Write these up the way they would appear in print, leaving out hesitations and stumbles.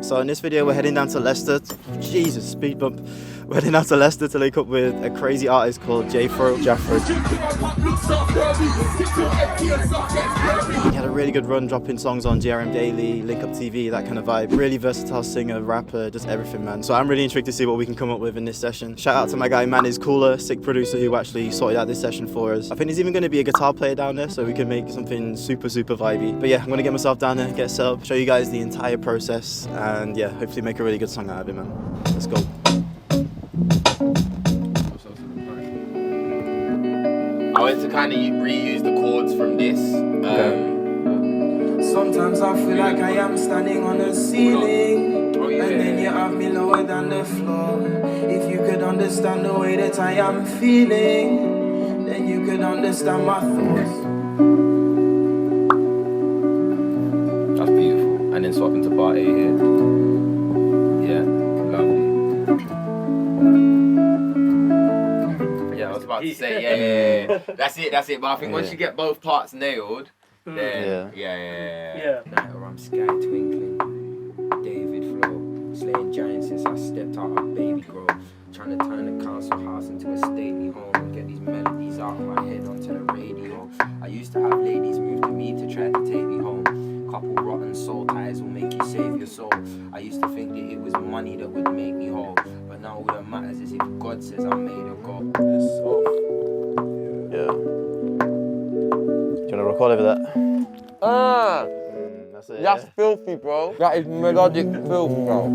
So in this video we're heading down to Leicester. Jesus, speed bump. We're heading down to Leicester to link up with a crazy artist called Jaffro. He had a really good run dropping songs on GRM Daily, Link Up TV, that kind of vibe. Really versatile singer, rapper, just everything, man. So I'm really intrigued to see what we can come up with in this session. Shout out to my guy Man Is Cooler, sick producer who actually sorted out this session for us. I think there's even going to be a guitar player down there so we can make something super vibey. But yeah, I'm going to get myself down there, get set up, show you guys the entire process, and yeah, hopefully make a really good song out of it, man. Let's go. I went to kind of reuse the chords from this. Sometimes I feel like I am standing on the ceiling, Oh, yeah. and then you have me lower than the floor. If you could understand the way that I am feeling, then you could understand my thoughts. That's beautiful. And then swapping to part A here. Yeah, lovely. Yeah, I was about to say, yeah. That's it. But I think once you get both parts nailed, then yeah. Night around sky twinkling, David flow, slaying giants since I stepped out of baby grow. Trying to turn the council house into a stately home, get these melodies out of my head onto the radio. I used to have ladies move to me to try to take me home. Couple rotten soul ties will make you save your soul. I used to think that it was money that would make me whole, but now all that matters is if God says I'm made of gold. Yeah. Do you want to record over that? That's it. That's filthy, bro. That is melodic filth, bro.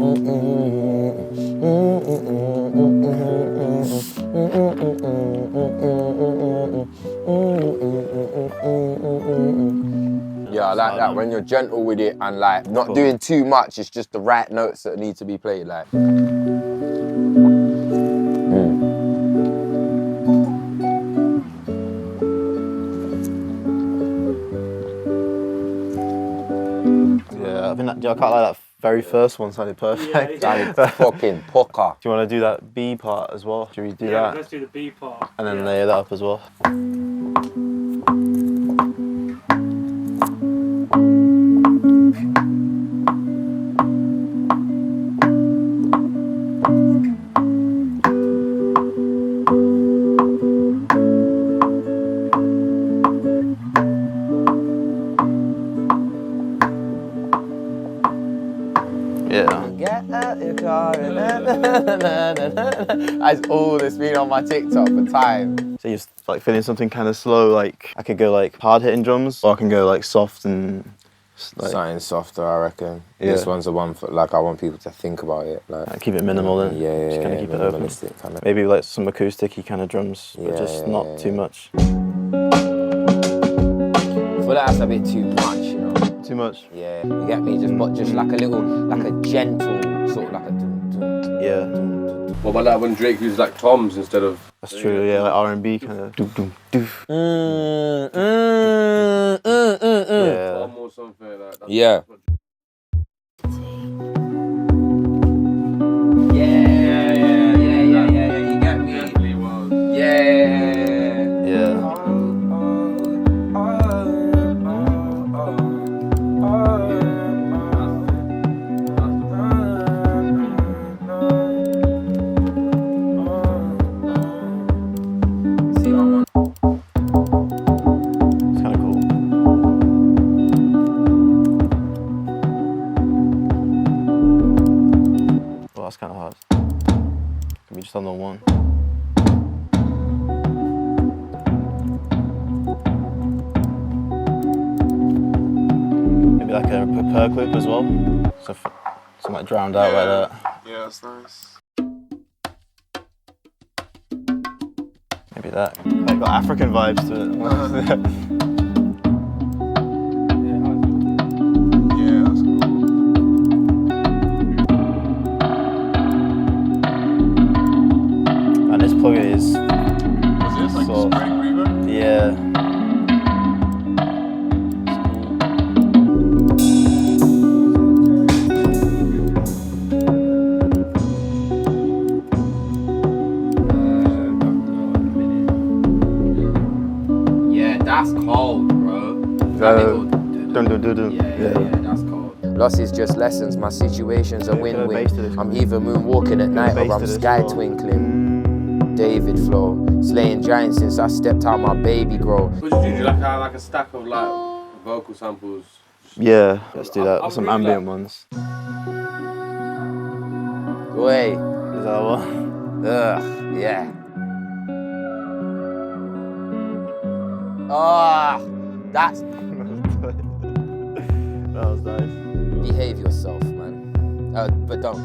Yeah, I like that when you're gentle with it and like not doing too much. It's just the right notes that need to be played. Like. Yeah, I think that, I can't like that very first one sounded perfect. That is fucking pucker. Do you want to do that B part as well? Should we do that? Yeah, let's do the B part. And then layer that up as well. Yeah. Get out your car and that's all that's been on my TikTok for time. So you're like feeling something kind of slow, like I could go like hard hitting drums, or I can go like soft and like, Something softer, I reckon. Yeah. This one's the one for like I want people to think about it. Like keep it minimal then. Yeah, just kind of keep it open. minimalistic kind of. Maybe like some acoustic-y kind of drums, but Yeah, just not too much. I feel like that's a bit too much, you know. Too much. Yeah, you get me? Just like a little, like a gentle sort of like a dum dum. Yeah. What about like when Drake uses like toms instead of? That's true. Yeah, like R&B kind of. Doof. Yeah. Tom or something like that. Yeah. Yeah, you get me? Yeah. Yeah. It's kind of cool. Well, that's kind of hard. Can we just on the one? Maybe like a perk loop as well. So something like drowned out like that. Yeah, that's nice. Maybe that. Like got African vibes to it. Yeah, that's cool. And this plug is. Was this like So- a spring reverb? Yeah. Yeah, that's cold, bro. Dun, dun, dun, dun. Yeah, that's cold. Losses just lessons, my situation's a win-win. I'm either moonwalking at night or I'm sky twinkling. David flow, slaying giants since I stepped out my baby grow. What did you do? Like a stack of like vocal samples? Yeah, let's do that. Some ambient ones. Wait. Is that one? Ugh, yeah. Ah, that's... That was nice. Behave yourself, man. But don't.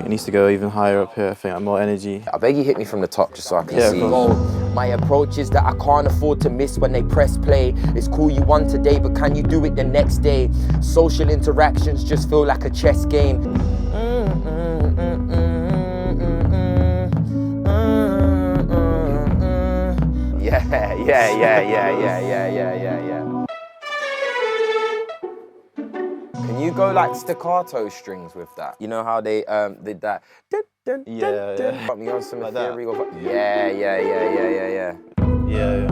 It needs to go even higher up here, I think, more energy. I beg you hit me from the top just so I can see. Oh, my approach is that I can't afford to miss when they press play. It's cool you won today, but can you do it the next day? Social interactions just feel like a chess game. Yeah. Can you go like staccato strings with that? You know how they did that? Yeah. Put me on some Like that. ethereal. Yeah. Yeah.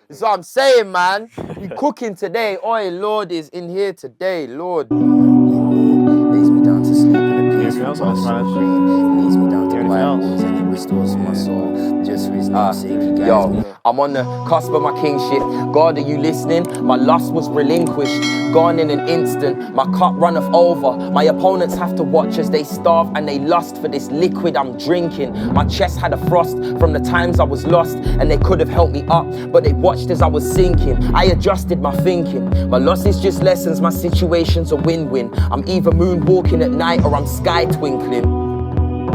That's what I'm saying, man. You cooking today. Oi, Lord is in here today, Lord. Lays me down to sleep in a peaceful green. Leads me down to quiet waters and he restores my soul. Just for his name's sake, he guides me. I'm on the cusp of my kingship. God, are you listening? My lust was relinquished, gone in an instant. My cup runneth over. My opponents have to watch as they starve and they lust for this liquid I'm drinking. My chest had a frost from the times I was lost, and they could have helped me up, but they watched as I was sinking. I adjusted my thinking. My loss is just lessons, my situation's a win-win. I'm either moonwalking at night or I'm sky twinkling.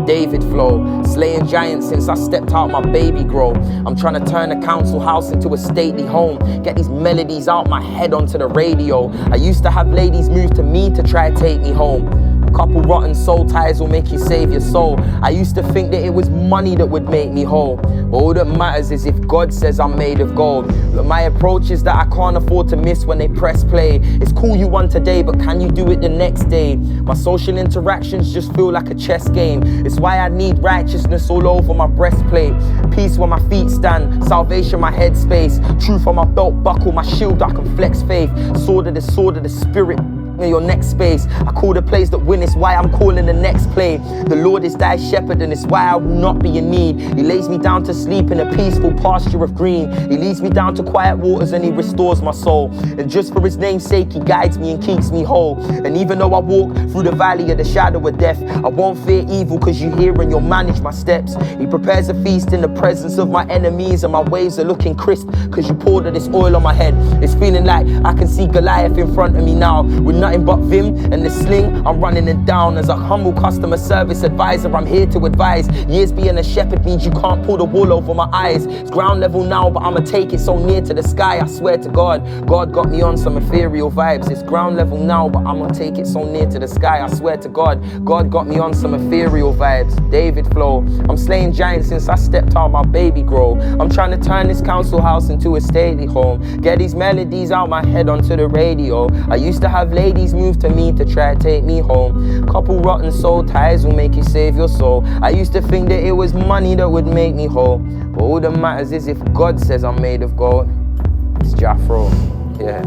David flow, slaying giants since I stepped out my baby grow. I'm trying to turn a council house into a stately home. Get these melodies out my head onto the radio. I used to have ladies move to me to try to take me home. Couple rotten soul ties will make you save your soul. I used to think that it was money that would make me whole, but all that matters is if God says I'm made of gold. Look, my approach is that I can't afford to miss when they press play. It's cool you won today, but can you do it the next day? My social interactions just feel like a chess game. It's why I need righteousness all over my breastplate. Peace where my feet stand, salvation my headspace. Truth on my belt buckle, my shield I can flex faith. Sword of the spirit in your next space. I call the plays that win, it's why I'm calling the next play. The Lord is thy shepherd and it's why I will not be in need. He lays me down to sleep in a peaceful pasture of green. He leads me down to quiet waters and he restores my soul. And just for his name's sake he guides me and keeps me whole. And even though I walk through the valley of the shadow of death, I won't fear evil cause you hear and you'll manage my steps. He prepares a feast in the presence of my enemies, and my waves are looking crisp cause you poured this oil on my head. It's feeling like I can see Goliath in front of me now. With nothing but vim and the sling, I'm running it down. As a humble customer service advisor, I'm here to advise. Years being a shepherd means you can't pull the wool over my eyes. It's ground level now, but I'ma take it so near to the sky. I swear to God, God got me on some ethereal vibes. It's ground level now, but I'ma take it so near to the sky. I swear to God, God got me on some ethereal vibes. David flow, I'm slaying giants since I stepped out my baby grow. I'm trying to turn this council house into a stately home. Get these melodies out my head onto the radio. I used to have ladies move to me to try to take me home. Couple rotten soul ties will make you save your soul. I used to think that it was money that would make me whole, but all that matters is if God says I'm made of gold. It's Jafro, yeah.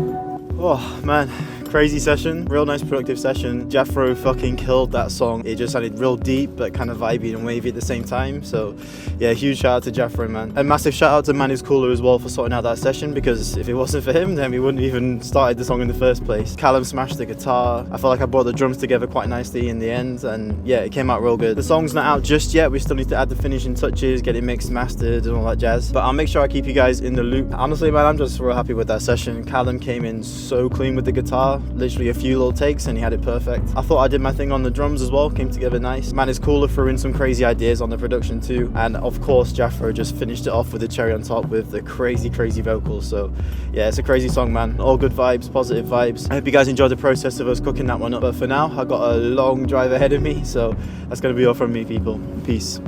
Oh man, crazy session, real nice productive session. Jafro fucking killed that song. It just sounded real deep but kind of vibey and wavy at the same time. So yeah, huge shout out to Jafro, man. And massive shout out to Man Who's Cooler as well for sorting out that session, because if it wasn't for him then we wouldn't even started the song in the first place. Callum smashed the guitar. I felt like I brought the drums together quite nicely in the end, and yeah, it came out real good. The song's not out just yet, we still need to add the finishing touches, get it mixed, mastered and all that jazz, but I'll make sure I keep you guys in the loop. Honestly man, I'm just real happy with that session. Callum came in so clean with the guitar. guitar, literally a few little takes and he had it perfect. I thought I did my thing on the drums as well, came together nice. Man is Cooler threw in some crazy ideas on the production too, and of course Jafro just finished it off with the cherry on top with the crazy vocals. So yeah, it's a crazy song, man. All good vibes, positive vibes. I hope you guys enjoyed the process of us cooking that one up, but for now I got a long drive ahead of me, so that's gonna be all from me, people. Peace.